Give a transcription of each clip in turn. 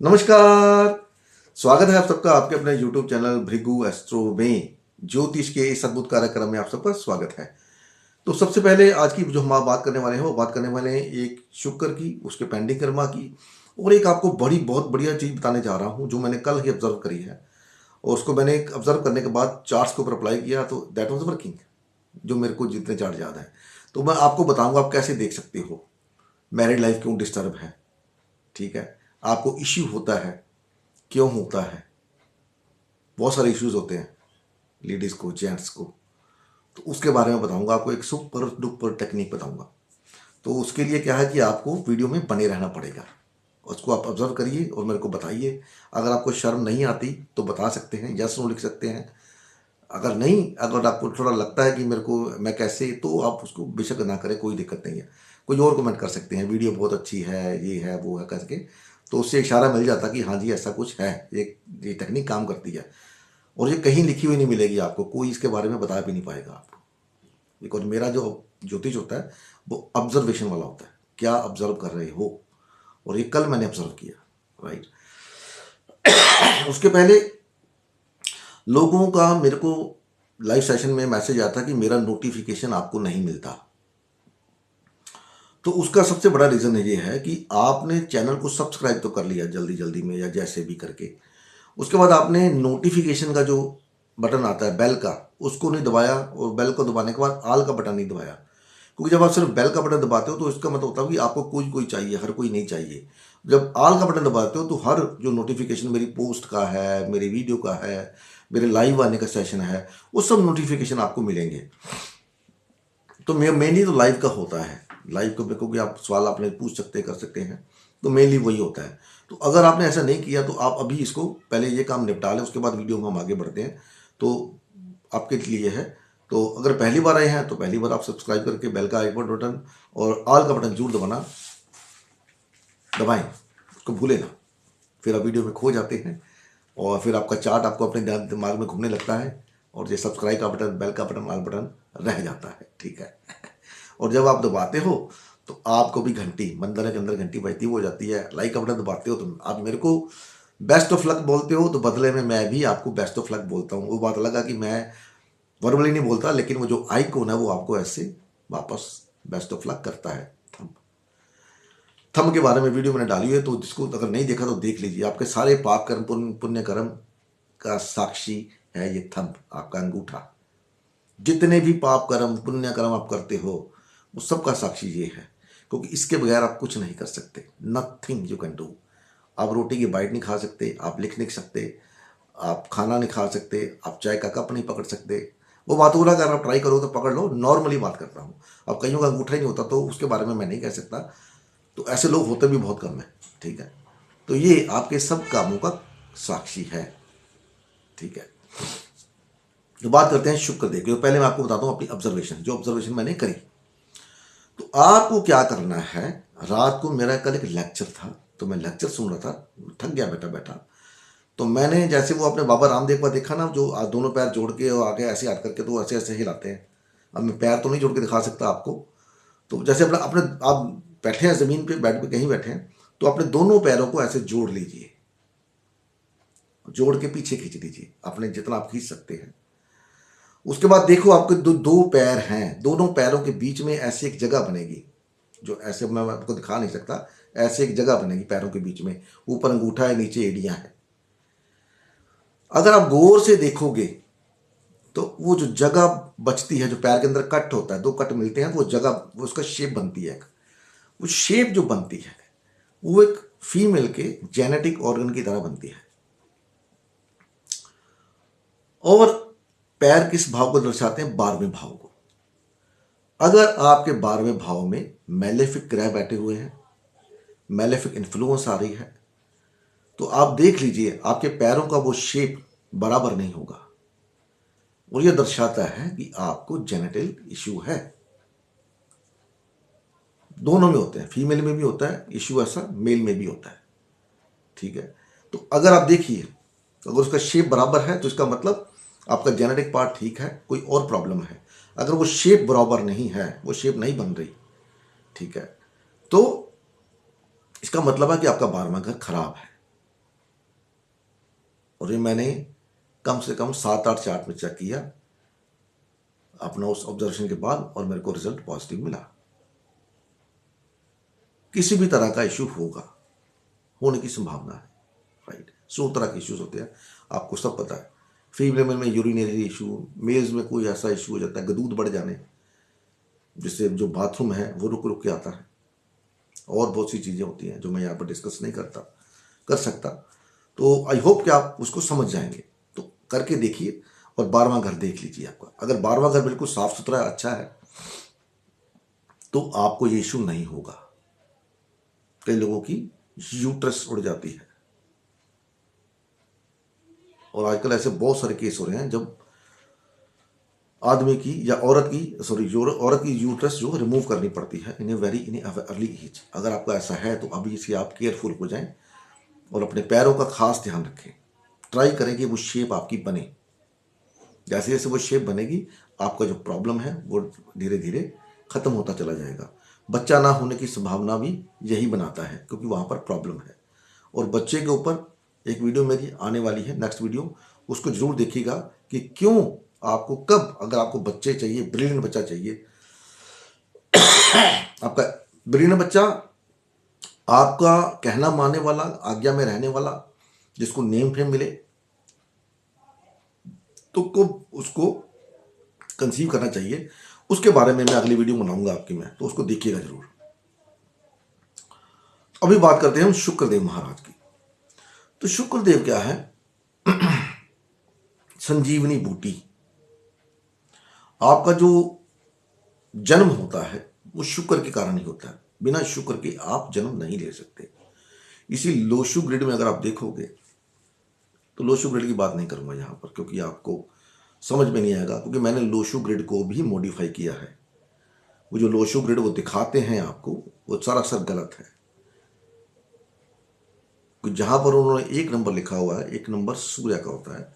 नमस्कार। स्वागत है आप सबका आपके अपने YouTube चैनल भृगु एस्ट्रो में ज्योतिष के इस अद्भुत कार्यक्रम में आप सबका स्वागत है। तो सबसे पहले आज की जो हम बात करने वाले हैं वो बात करने वाले हैं एक शुक्र की, उसके पेंडिंग कर्मा की, और एक आपको बहुत बढ़िया चीज़ बताने जा रहा हूँ जो मैंने कल ही ऑब्जर्व करी है। और उसको मैंने ऑब्जर्व करने के बाद चार्ट्स के ऊपर अप्लाई किया तो दैट वाज वर्किंग, जो मेरे को जितने चार्ट याद है। तो मैं आपको बताऊंगा आप कैसे देख सकते हो मैरिड लाइफ क्यों डिस्टर्ब है, ठीक है, आपको इश्यू होता है, क्यों होता है। बहुत सारे इश्यूज होते हैं लेडीज़ को, जेंट्स को, तो उसके बारे में बताऊंगा आपको। एक सुपर डुपर टेक्निक बताऊंगा। तो उसके लिए क्या है कि आपको वीडियो में बने रहना पड़ेगा, उसको आप ऑब्जर्व करिए और मेरे को बताइए। अगर आपको शर्म नहीं आती तो बता सकते हैं, यस नो लिख सकते हैं। अगर नहीं, अगर आपको थोड़ा लगता है कि मेरे को मैं कैसे, तो आप उसको बेशक ना करें, कोई दिक्कत नहीं है। कोई और कमेंट कर सकते हैं, वीडियो बहुत अच्छी है, ये है वो है करके, तो उससे इशारा मिल जाता कि हाँ जी ऐसा कुछ है, ये टेक्निक काम करती है। और ये कहीं लिखी हुई नहीं मिलेगी आपको, कोई इसके बारे में बता भी नहीं पाएगा आपको। बिकॉज मेरा जो ज्योतिष होता है वो ऑब्जर्वेशन वाला होता है, क्या ऑब्जर्व कर रहे हो। और ये कल मैंने ऑब्जर्व किया, राइट। उसके पहले लोगों का मेरे को लाइव सेशन में मैसेज आता कि मेरा नोटिफिकेशन आपको नहीं मिलता। तो उसका सबसे बड़ा रीज़न ये है कि आपने चैनल को सब्सक्राइब तो कर लिया जल्दी जल्दी में या जैसे भी करके, उसके बाद आपने नोटिफिकेशन का जो बटन आता है बेल का, उसको नहीं दबाया, और बेल को दबाने के बाद आल का बटन नहीं दबाया। क्योंकि जब आप सिर्फ बेल का बटन दबाते हो तो इसका मतलब होता है कि आपको कोई कोई चाहिए, हर कोई नहीं चाहिए। जब आल का बटन दबाते हो तो हर जो नोटिफिकेशन मेरी पोस्ट का है, मेरी वीडियो का है, मेरे लाइव आने का सेशन है, वो सब नोटिफिकेशन आपको मिलेंगे। तो मेनली तो लाइव का होता है। लाइव को देखो कि आप सवाल आपने पूछ सकते कर सकते हैं, तो मेनली वही होता है। तो अगर आपने ऐसा नहीं किया तो आप अभी इसको पहले ये काम निपटा लें, उसके बाद वीडियो में हम आगे बढ़ते हैं। तो आपके लिए है, तो अगर पहली बार आए हैं तो पहली बार आप सब्सक्राइब करके बेल का आइकन बटन और ऑल का बटन जरूर दबाना, दबाएं, उसको भूलें ना। फिर आप वीडियो में खो जाते हैं और फिर आपका चार्ट आपको अपने दिमाग में घूमने लगता है, और ये सब्सक्राइब का बटन, बेल का बटन, ऑल बटन रह जाता है, ठीक है। और जब आप दबाते हो तो आपको भी घंटी मंदिर के अंदर घंटी बजती हो जाती है। लाइक का बटन दबाते हो तो आप मेरे को बेस्ट ऑफ लक बोलते हो, तो बदले में मैं भी आपको बेस्ट ऑफ लक बोलता हूँ। वो बात अलग है कि मैं वर्बली नहीं बोलता, लेकिन वो जो आइकॉन है वो आपको ऐसे वापस बेस्ट ऑफ लक करता है। थंब थंब के बारे में वीडियो मैंने डाली है, तो जिसको अगर नहीं देखा तो देख लीजिए। आपके सारे पाप कर्म पुण्य कर्म का साक्षी है ये थंब, आपका अंगूठा। जितने भी पाप कर्म पुण्य कर्म आप करते हो वो सबका साक्षी ये है, क्योंकि इसके बगैर आप कुछ नहीं कर सकते। Nothing you can do. आप रोटी की बाइट नहीं खा सकते, आप लिख नहीं सकते, आप खाना नहीं खा सकते, आप चाय का कप नहीं पकड़ सकते। वो बात हो रहा, अगर आप ट्राई करो तो पकड़ लो, नॉर्मली बात करता हूँ। अब कईयों का अंगूठा ही नहीं होता तो उसके बारे में मैं नहीं कह सकता, तो ऐसे लोग होते भी बहुत कम है, ठीक है। तो ये आपके सब कामों का साक्षी है, ठीक है। तो बात करते हैं शुक्र देव की। तो पहले मैं आपको बताता हूँ अपनी ऑब्जर्वेशन, जो ऑब्जर्वेशन मैंने करी। तो आपको क्या करना है, रात को मेरा कल एक लेक्चर था, तो मैं लेक्चर सुन रहा था, थक गया बैठा बैठा। तो मैंने जैसे वो अपने बाबा रामदेव का देखा ना, जो दोनों पैर जोड़ के और आगे ऐसे हाथ करके तो ऐसे ऐसे हिलाते हैं। अब मैं पैर तो नहीं जोड़ के दिखा सकता आपको। तो जैसे अपना अपने आप बैठे हैं ज़मीन पे, बेड पे कहीं बैठे हैं, तो अपने दोनों पैरों को ऐसे जोड़ लीजिए, जोड़ के पीछे खींच लीजिए अपने, जितना आप खींच सकते हैं। उसके बाद देखो आपके दो दो पैर हैं, दोनों पैरों के बीच में ऐसी एक जगह बनेगी, जो ऐसे मैं आपको दिखा नहीं सकता, ऐसे एक जगह बनेगी पैरों के बीच में। ऊपर अंगूठा है, नीचे एड़ियां है। अगर आप गौर से देखोगे तो वो जो जगह बचती है, जो पैर के अंदर कट होता है, दो कट मिलते हैं, वो जगह, वो उसका शेप बनती है। वो शेप जो बनती है वो एक फीमेल के जेनेटिक ऑर्गन की तरह बनती है। और पैर किस भाव को दर्शाते हैं? 12वें भाव को। अगर आपके 12वें भाव में मैलेफिक ग्रह बैठे हुए हैं, मैलेफिक इन्फ्लुएंस आ रही है, तो आप देख लीजिए आपके पैरों का वो शेप बराबर नहीं होगा, और यह दर्शाता है कि आपको जेनेटिक इश्यू है। दोनों में होते हैं, फीमेल में भी होता है इश्यू ऐसा, मेल में भी होता है, ठीक है। तो अगर आप देखिए, अगर उसका शेप बराबर है तो इसका मतलब आपका जेनेटिक पार्ट ठीक है, कोई और प्रॉब्लम है। अगर वो शेप बराबर नहीं है, वो शेप नहीं बन रही, ठीक है, तो इसका मतलब है कि आपका 12वां घर खराब है। और ये मैंने कम से कम 7-8 चार्ट में चेक किया अपना उस ऑब्जर्वेशन के बाद, और मेरे को रिजल्ट पॉजिटिव मिला। किसी भी तरह का इश्यू होगा, होने की संभावना है, राइट। 100 तरह के इश्यूज होते हैं, आपको सब पता है। फीमेल में यूरिनरी इशू, मेल्स में कोई ऐसा इशू हो जाता है गदूद बढ़ जाने, जिससे जो बाथरूम है वो रुक रुक के आता है, और बहुत सी चीज़ें होती हैं जो मैं यहाँ पर डिस्कस नहीं कर सकता। तो आई होप कि आप उसको समझ जाएंगे। तो करके देखिए और 12वां घर देख लीजिए आपका। अगर 12वां घर बिल्कुल साफ सुथरा अच्छा है तो आपको ये इशू नहीं होगा। कई लोगों की यूट्रस उड़ जाती है, और आजकल ऐसे बहुत सारे केस हो रहे हैं जब आदमी की या औरत की यूट्रस जो रिमूव करनी पड़ती है इन अर्ली एज। अगर आपका ऐसा है तो अभी से आप केयरफुल हो जाएं और अपने पैरों का खास ध्यान रखें। ट्राई करें कि वो शेप आपकी बने। जैसे जैसे वो शेप बनेगी आपका जो प्रॉब्लम है वो धीरे धीरे खत्म होता चला जाएगा। बच्चा ना होने की संभावना भी यही बनाता है, क्योंकि वहाँ पर प्रॉब्लम है। और बच्चे के ऊपर एक वीडियो मेरी आने वाली है, नेक्स्ट वीडियो, उसको जरूर देखिएगा कि क्यों आपको, कब अगर आपको बच्चे चाहिए, ब्रिलियंट बच्चा चाहिए, आपका ब्रिलियंट बच्चा, आपका कहना मानने वाला, आज्ञा में रहने वाला, जिसको नेम फेम मिले, तो कब उसको कंसीव करना चाहिए, उसके बारे में मैं अगली वीडियो बनाऊंगा आपकी मैं, तो उसको देखिएगा जरूर। अभी बात करते हैं हम शुक्रदेव महाराज की। तो शुक्रदेव क्या है? संजीवनी बूटी। आपका जो जन्म होता है वो शुक्र के कारण ही होता है। बिना शुक्र के आप जन्म नहीं ले सकते। इसी लोशु ग्रिड में अगर आप देखोगे तो लोशु ग्रिड की बात नहीं करूंगा यहां पर, क्योंकि आपको समझ में नहीं आएगा, क्योंकि मैंने लोशु ग्रिड को भी मॉडिफाई किया है। वो जो लोशु ग्रिड वो दिखाते हैं आपको, वो सरासर गलत है। जहां पर उन्होंने 1 नंबर लिखा हुआ है, 1 नंबर सूर्य का होता है,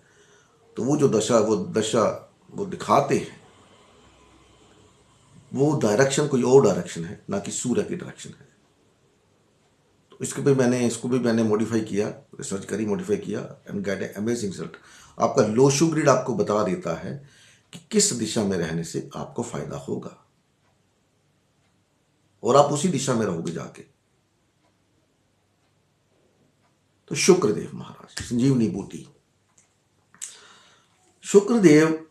तो वो जो दशा वो दिखाते हैं, वो डायरेक्शन कोई और डायरेक्शन है, ना कि सूर्य की डायरेक्शन है। तो इसको भी मैंने मॉडिफाई किया, रिसर्च करी, मॉडिफाई किया and gate A amazing result. आपका लोशु ग्रिड आपको बता देता है कि किस दिशा में रहने से आपको फायदा होगा, और आप उसी दिशा में रहोगे जाके। तो शुक्रदेव महाराज, संजीवनी बूटी। शुक्रदेव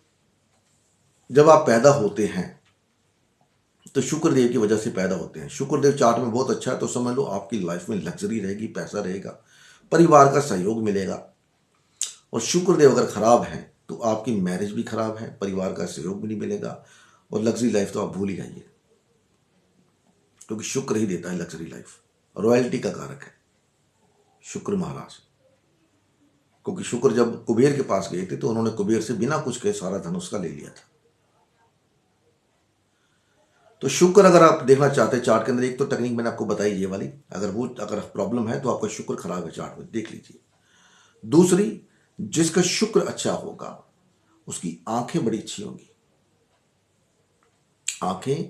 जब आप पैदा होते हैं तो शुक्रदेव की वजह से पैदा होते हैं। शुक्रदेव चार्ट में बहुत अच्छा है तो समझ लो आपकी लाइफ में लग्जरी रहेगी, पैसा रहेगा, परिवार का सहयोग मिलेगा। और शुक्रदेव अगर खराब है तो आपकी मैरिज भी खराब है, परिवार का सहयोग भी नहीं मिलेगा, और लग्जरी लाइफ तो आप भूल ही जाइए, क्योंकि शुक्र ही देता है लग्जरी लाइफ। रॉयल्टी का कारक है शुक्र महाराज। क्योंकि शुक्र जब कुबेर के पास गए थे तो उन्होंने कुबेर से बिना कुछ के सारा धन उसका ले लिया था। तो शुक्र अगर आप देखना चाहते हैं चार्ट के अंदर, एक तो टेक्निक मैंने आपको बताई ये वाली, अगर प्रॉब्लम है तो आपका शुक्र खराब है चार्ट में, देख लीजिए। दूसरी, जिसका शुक्र अच्छा होगा उसकी आंखें बड़ी अच्छी होंगी। आंखें,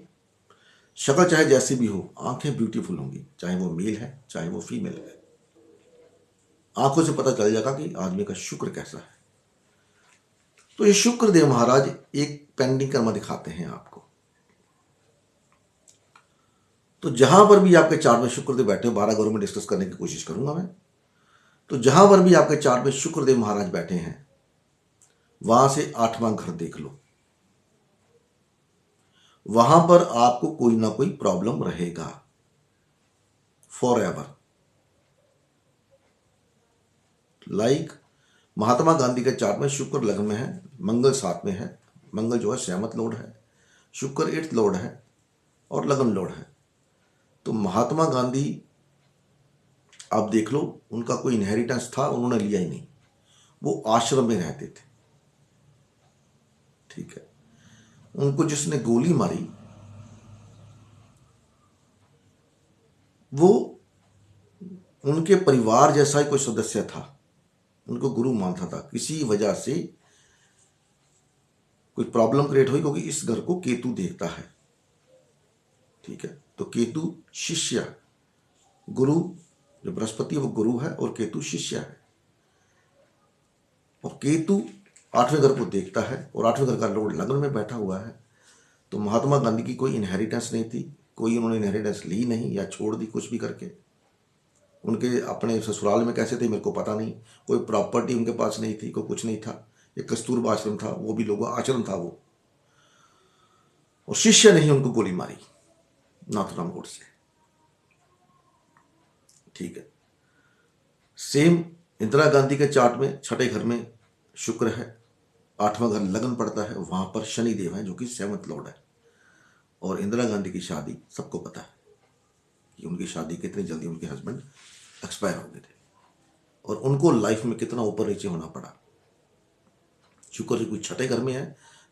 शक्ल चाहे जैसी भी हो, आंखें ब्यूटीफुल होंगी, चाहे वो मेल है चाहे वो फीमेल है। आंखों से पता चल जाएगा कि आदमी का शुक्र कैसा है। तो ये शुक्रदेव महाराज एक पेंडिंग कर्म दिखाते हैं आपको। तो जहां पर भी आपके चार्ट में शुक्रदेव बैठे हो, 12 घरों में डिस्कस करने की कोशिश करूंगा मैं, तो जहां पर भी आपके चार्ट में शुक्रदेव महाराज बैठे हैं वहां से 8वां घर देख लो, वहां पर आपको कोई ना कोई प्रॉब्लम रहेगा for ever. Like Mahatma Gandhi के चार्ट में शुक्र लग्न में है, मंगल 7 में है, मंगल जो है 7th लॉर्ड है, शुक्र 8th लॉर्ड है और लग्न लॉर्ड है। तो महात्मा गांधी आप देख लो, उनका कोई इनहेरिटेंस था, उन्होंने लिया ही नहीं, वो आश्रम में रहते थे, ठीक है। उनको जिसने गोली मारी वो उनके परिवार जैसा ही कोई सदस्य था, उनको गुरु मानता था। किसी वजह से कोई प्रॉब्लम क्रिएट हुई, क्योंकि इस घर को केतु देखता है, ठीक है। तो केतु शिष्य, गुरु जो बृहस्पति वो गुरु है और केतु शिष्य है। और केतु 8वें घर को देखता है और 8वें घर का लॉर्ड लग्न में बैठा हुआ है। तो महात्मा गांधी की कोई इनहेरिटेंस नहीं थी, कोई उन्होंने इनहेरिटेंस ली नहीं या छोड़ दी कुछ भी करके। उनके अपने ससुराल में कैसे थे मेरे को पता नहीं, कोई प्रॉपर्टी उनके पास नहीं थी, कोई कुछ नहीं था। एक कस्तूरबा आश्रम था, वो भी लोगों आश्रम था वो। और शिष्य ने ही उनको गोली मारी, नाथुराम गोडसे। ठीक है। सेम इंदिरा गांधी के चार्ट में छठे घर में शुक्र है, 8वां घर लगन पड़ता है, वहां पर शनि देव है जो कि 7th लॉर्ड है। और इंदिरा गांधी की शादी सबको पता है कि उनकी शादी कितनी जल्दी उनके हस्बैंड एक्सपायर हो गए थे और उनको लाइफ में कितना ऊपर नीचे होना पड़ा। शुक्र कोई छठे घर में है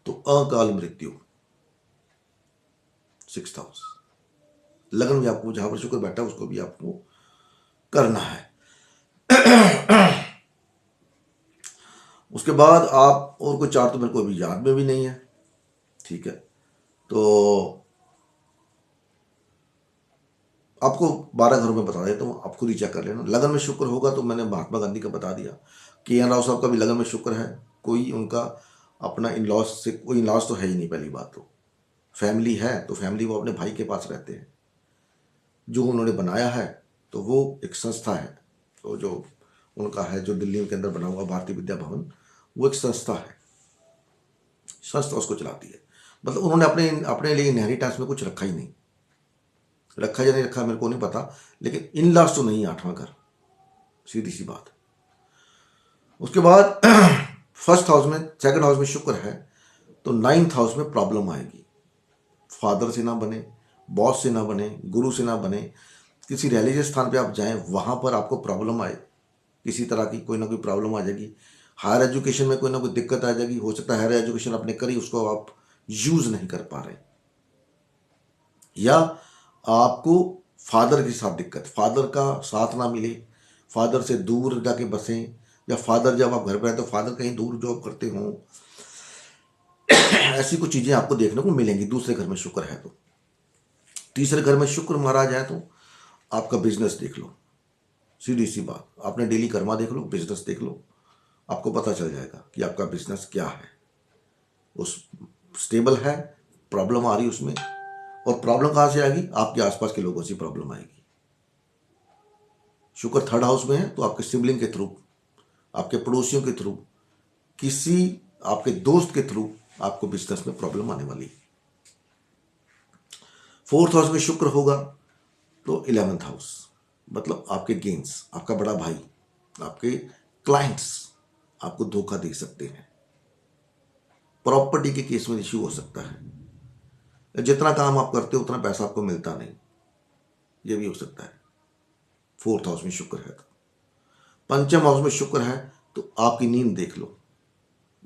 तो अकाल मृत्यु, 6th हाउस। लगन भी आपको जहां पर शुक्र बैठा है उसको भी आपको करना है। उसके बाद आप और कोई चार्ट तो मेरे को अभी याद में भी नहीं है। ठीक है, तो आपको 12 घरों में बता देता हूँ, आप खुद ही चेक कर लेना। लगन में शुक्र होगा तो मैंने महात्मा गांधी का बता दिया। के.एन. राव साहब का भी लगन में शुक्र है। कोई उनका अपना इन लॉज से कोई इन लॉज तो है ही नहीं। पहली बात तो फैमिली है तो फैमिली वो अपने भाई के पास रहते हैं। जो उन्होंने बनाया है तो वो एक संस्था है, तो जो उनका है जो दिल्ली के अंदर बना हुआ भारतीय विद्या भवन, वो एक संस्था है, संस्था उसको चलाती है। मतलब उन्होंने अपने लिए इनहेरिटेंस में कुछ रखा ही नहीं, रखा या नहीं रखा मेरे को नहीं पता, लेकिन इन लॉज तो नहीं है 8वां घर, सीधी सी बात। उसके बाद फर्स्ट हाउस में, सेकंड हाउस में शुक्र है तो 9th हाउस में प्रॉब्लम आएगी। फादर से ना बने, बॉस से ना बने, गुरु से ना बने, किसी रिलीजियस स्थान पे आप जाएं वहां पर आपको प्रॉब्लम आए, किसी तरह की कोई ना कोई प्रॉब्लम आ जाएगी। हायर एजुकेशन में कोई ना कोई दिक्कत आ जाएगी। हो सकता है हायर एजुकेशन आपने करी उसको आप यूज नहीं कर पा रहे, या आपको फादर के साथ दिक्कत, फादर का साथ ना मिले, फादर से दूर जाके बसें, या फादर जब आप घर पर आए तो फादर कहीं दूर जॉब करते हों, ऐसी कुछ चीजें आपको देखने को मिलेंगी। दूसरे घर में शुक्र है तो। तीसरे घर में शुक्र मारा जाए तो आपका बिजनेस देख लो, सीधी सी बात। आपने डेली कर्मा देख लो, बिजनेस देख लो, आपको पता चल जाएगा कि आपका बिजनेस क्या है, उस स्टेबल है, प्रॉब्लम आ रही उसमें। और प्रॉब्लम कहां से आएगी? आपके आसपास के लोगों से प्रॉब्लम आएगी। शुक्र 3rd हाउस में है तो आपके सिबलिंग के थ्रू, आपके पड़ोसियों के थ्रू, किसी आपके दोस्त के थ्रू आपको बिजनेस में प्रॉब्लम आने वाली। 4th हाउस में शुक्र होगा तो 11th हाउस, मतलब आपके गेन्स, आपका बड़ा भाई, आपके क्लाइंट्स आपको धोखा दे सकते हैं। प्रॉपर्टी के केस में इश्यू हो सकता है। जितना काम आप करते हो उतना पैसा आपको मिलता नहीं, ये भी हो सकता है। 4th हाउस में शुक्र है तो। 5th हाउस में शुक्र है तो आपकी नींद देख लो,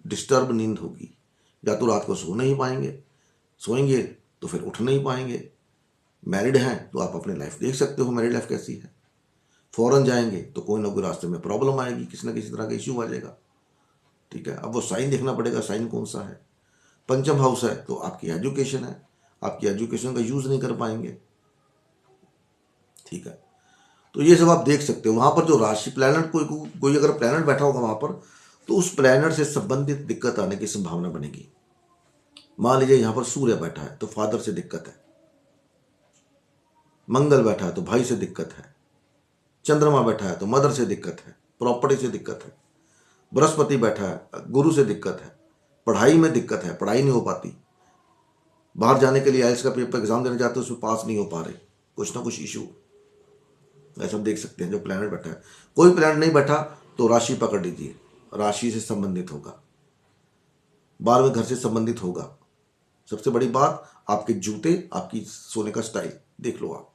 डिस्टर्ब नींद होगी। या तो रात को सो नहीं पाएंगे, सोएंगे तो फिर उठ नहीं पाएंगे। मैरिड हैं तो आप अपनी लाइफ देख सकते हो, मैरिड लाइफ कैसी है। फॉरेन जाएंगे तो कोई ना कोई रास्ते में प्रॉब्लम आएगी, किसी ना किसी तरह का इश्यू आ जाएगा। ठीक है, अब वो साइन देखना पड़ेगा, साइन कौन सा है। 5th हाउस है तो आपकी एजुकेशन है, आपकी एजुकेशन का यूज नहीं कर पाएंगे। ठीक है, तो ये सब आप देख सकते हो। वहां पर जो राशि प्लैनेट, कोई अगर प्लैनेट बैठा होगा वहां पर तो उस प्लैनेट से संबंधित दिक्कत आने की संभावना बनेगी। मान लीजिए यहां पर सूर्य बैठा है तो फादर से दिक्कत है, मंगल बैठा है तो भाई से दिक्कत है, चंद्रमा बैठा है तो मदर से दिक्कत है, प्रॉपर्टी से दिक्कत है, बृहस्पति बैठा है गुरु से दिक्कत है, पढ़ाई में दिक्कत है, पढ़ाई नहीं हो पाती, बाहर जाने के लिए आइल्स का पेपर एग्जाम देने जाते हो उसमें पास नहीं हो पा रहे, कुछ ना कुछ इशू, ऐसा देख सकते हैं। जो प्लैनेट बैठा है, कोई प्लैनेट नहीं बैठा तो राशि पकड़ लीजिए, राशि से संबंधित होगा, 12वें घर से संबंधित होगा। सबसे बड़ी बात आपके जूते, आपकी सोने का स्टाइल देख लो आप।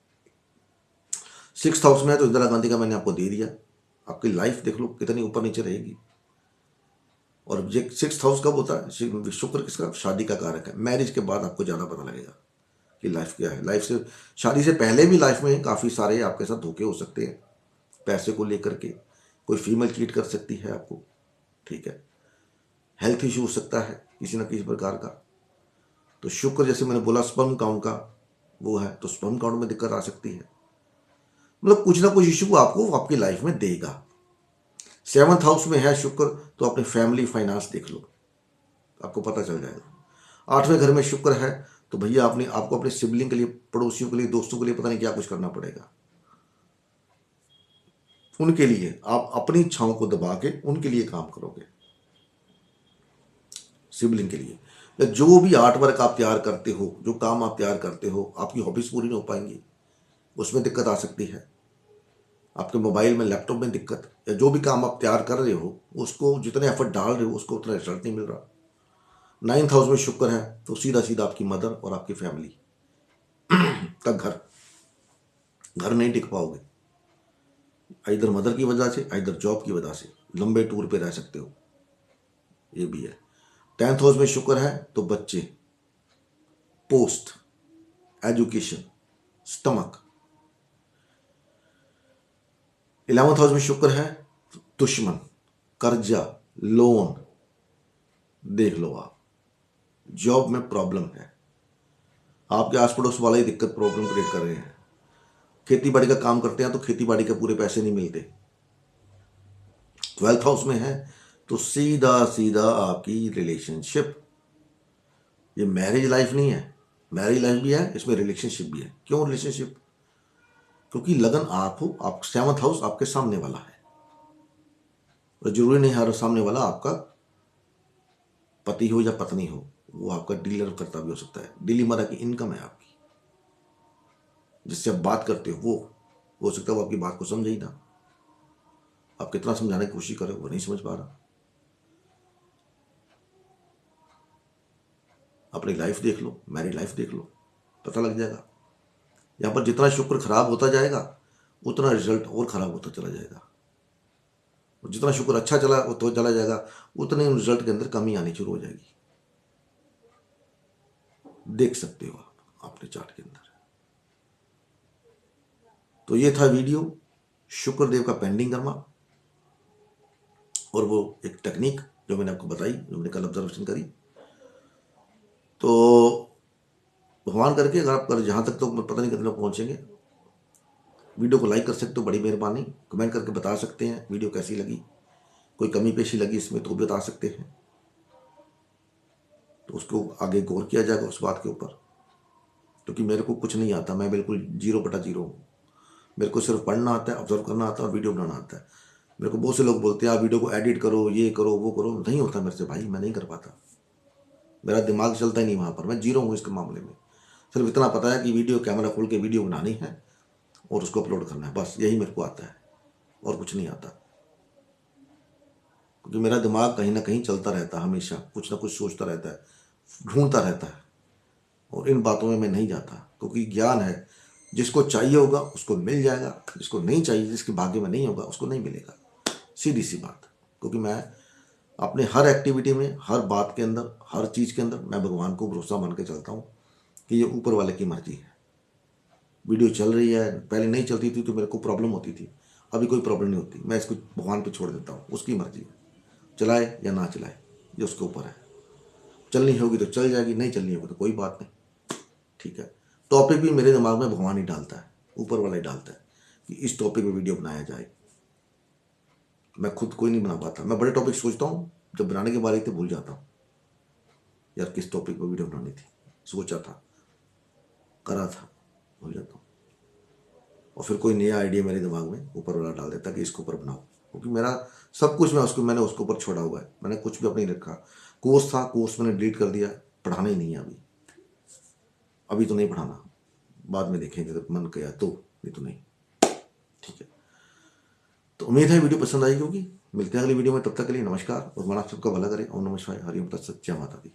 6th हाउस में है तो इंदिरा गांधी का मैंने आपको दे दिया। आपकी लाइफ देख लो कितनी ऊपर नीचे रहेगी। और ये 6th हाउस कब होता है? शुक्र किसका? शादी का कारक है। मैरिज के बाद आपको ज़्यादा पता लगेगा कि लाइफ क्या है। लाइफ से, शादी से पहले भी लाइफ में काफ़ी सारे आपके साथ धोखे हो सकते हैं, पैसे को लेकर के कोई फीमेल चीट कर सकती है आपको। ठीक है, हेल्थ इशू हो सकता है किसी न किसी प्रकार का। तो शुक्र, जैसे मैंने बोला, स्पर्म काउंट का वो है तो स्पर्म काउंट में दिक्कत आ सकती है। मतलब कुछ ना कुछ इशू आपको आपकी लाइफ में देगा। 7th हाउस में है शुक्र, तो अपने फैमिली फाइनेंस देख लो, आपको पता चल जाएगा। 8वें घर में शुक्र है तो भैया आपको अपने सिबलिंग के लिए, पड़ोसियों के लिए, दोस्तों के लिए पता नहीं क्या कुछ करना पड़ेगा। उनके लिए आप अपनी इच्छाओं को दबा के उनके लिए काम करोगे, सिबलिंग के लिए। या जो भी आर्ट वर्क आप तैयार करते हो, जो काम आप तैयार करते हो, आपकी हॉबीज पूरी नहीं हो पाएंगी, उसमें दिक्कत आ सकती है। आपके मोबाइल में, लैपटॉप में दिक्कत, या जो भी काम आप तैयार कर रहे हो उसको जितने एफर्ट डाल रहे हो उसको उतना रिजल्ट नहीं मिल रहा। 9th हाउस में शुक्र है तो सीधा सीधा आपकी मदर और आपकी फैमिली का घर नहीं टिक पाओगे, इधर मदर की वजह से, इधर जॉब की वजह से लंबे टूर पे रह सकते हो, ये भी है। 10th हाउस में शुक्र है तो बच्चे, post, education, stomach. 11th house में शुक्र है तो दुश्मन, कर्जा, लोन देख लो आप। जॉब में प्रॉब्लम है, आपके आस पड़ोस वाले ही दिक्कत, प्रॉब्लम क्रिएट कर रहे हैं। खेती बाड़ी का काम करते हैं तो खेती बाड़ी के पूरे पैसे नहीं मिलते। 12th हाउस में है तो सीधा सीधा आपकी रिलेशनशिप, ये मैरिज लाइफ नहीं है, मैरिज लाइफ भी है, इसमें रिलेशनशिप भी है। क्यों रिलेशनशिप? क्योंकि लगन आप हो, आप 7th हाउस आपके सामने वाला है, और जरूरी नहीं हर सामने वाला आपका पति हो या पत्नी हो, वो आपका डीलर करता भी हो सकता है। डेली मरा की इनकम है आपकी, जिससे आप बात करते हो वो हो सकता है वो आपकी बात को समझे ही ना, आप कितना समझाने की कोशिश करो वो नहीं समझ पा रहा। अपनी लाइफ देख लो, मैरिड लाइफ देख लो, पता लग जाएगा। यहाँ पर जितना शुक्र खराब होता जाएगा उतना रिजल्ट और खराब होता चला जाएगा, और जितना शुक्र अच्छा चला तो चला जाएगा उतने रिजल्ट के अंदर कमी आनी शुरू हो जाएगी। देख सकते हो आप अपने चार्ट के अंदर। तो ये था वीडियो शुक्र देव का पेंडिंग कर्मा, और वो एक टेक्निक जो मैंने आपको बताई, जो मैंने कल ऑब्जर्वेशन करी। तो भगवान करके अगर आप जहाँ तक तो पता नहीं कितने लोग पहुँचेंगे, वीडियो को लाइक कर सकते हो, बड़ी मेहरबानी। कमेंट करके बता सकते हैं वीडियो कैसी लगी, कोई कमी पेशी लगी इसमें तो भी बता सकते हैं, तो उसको आगे गौर किया जाएगा उस बात के ऊपर। क्योंकि मेरे को कुछ नहीं आता, मैं बिल्कुल 0/0 हूँ। मेरे को सिर्फ पढ़ना आता है, ऑब्जर्व करना आता है और वीडियो बनाना आता है। मेरे को बहुत से लोग बोलते हैं आप वीडियो को एडिट करो, ये करो, वो करो, नहीं होता मेरे से भाई, मैं नहीं कर पाता, मेरा दिमाग चलता ही नहीं वहाँ पर, मैं 0 हूँ इसके मामले में। सिर्फ इतना पता है कि वीडियो कैमरा खोल के वीडियो बनानी है और उसको अपलोड करना है, बस यही मेरे को आता है, और कुछ नहीं आता। क्योंकि मेरा दिमाग कहीं ना कहीं चलता रहता है, हमेशा कुछ ना कुछ सोचता रहता है, ढूंढता रहता है, और इन बातों में मैं नहीं जाता। क्योंकि ज्ञान है, जिसको चाहिए होगा उसको मिल जाएगा, जिसको नहीं चाहिए, जिसके भाग्य में नहीं होगा उसको नहीं मिलेगा, सीधी सी बात। क्योंकि मैं अपने हर एक्टिविटी में, हर बात के अंदर, हर चीज़ के अंदर मैं भगवान को भरोसा मान के चलता हूँ कि ये ऊपर वाले की मर्जी है। वीडियो चल रही है, पहले नहीं चलती थी तो मेरे को प्रॉब्लम होती थी, अभी कोई प्रॉब्लम नहीं होती, मैं इसको भगवान पे छोड़ देता हूँ, उसकी मर्जी है, चलाए या ना चलाए ये उसके ऊपर है। चलनी होगी तो चल जाएगी, नहीं चलनी होगी तो कोई बात नहीं, ठीक है। टॉपिक भी मेरे दिमाग में भगवान ही डालता है, ऊपर वाला ही डालता है कि इस टॉपिक पे वीडियो बनाया जाए। मैं खुद कोई नहीं बना पाता, मैं बड़े टॉपिक सोचता हूँ, जब बनाने के बारे में भूल जाता हूँ यार किस टॉपिक पर वीडियो बनानी थी, सोचा था, करा था, भूल जाता हूँ। और फिर कोई नया आइडिया मेरे दिमाग में ऊपर वाला डाल देता कि इसके ऊपर बनाओ, क्योंकि मेरा सब कुछ मैंने उसके ऊपर छोड़ा हुआ है, मैंने कुछ भी अपने नहीं रखा। कोर्स था, कोर्स मैंने डिलीट कर दिया, पढ़ाना ही नहीं है अभी तो नहीं पढ़ाना, बाद में देखेंगे जब मन किया तो, नहीं तो नहीं, ठीक है। तो उम्मीद है वीडियो पसंद आएगी होगी। मिलते हैं अगली वीडियो में, तब तक के लिए नमस्कार, और भगवान आप सबका भला करे। ओम नमः शिवाय, हरि ओम तत्सत, जय माता दी।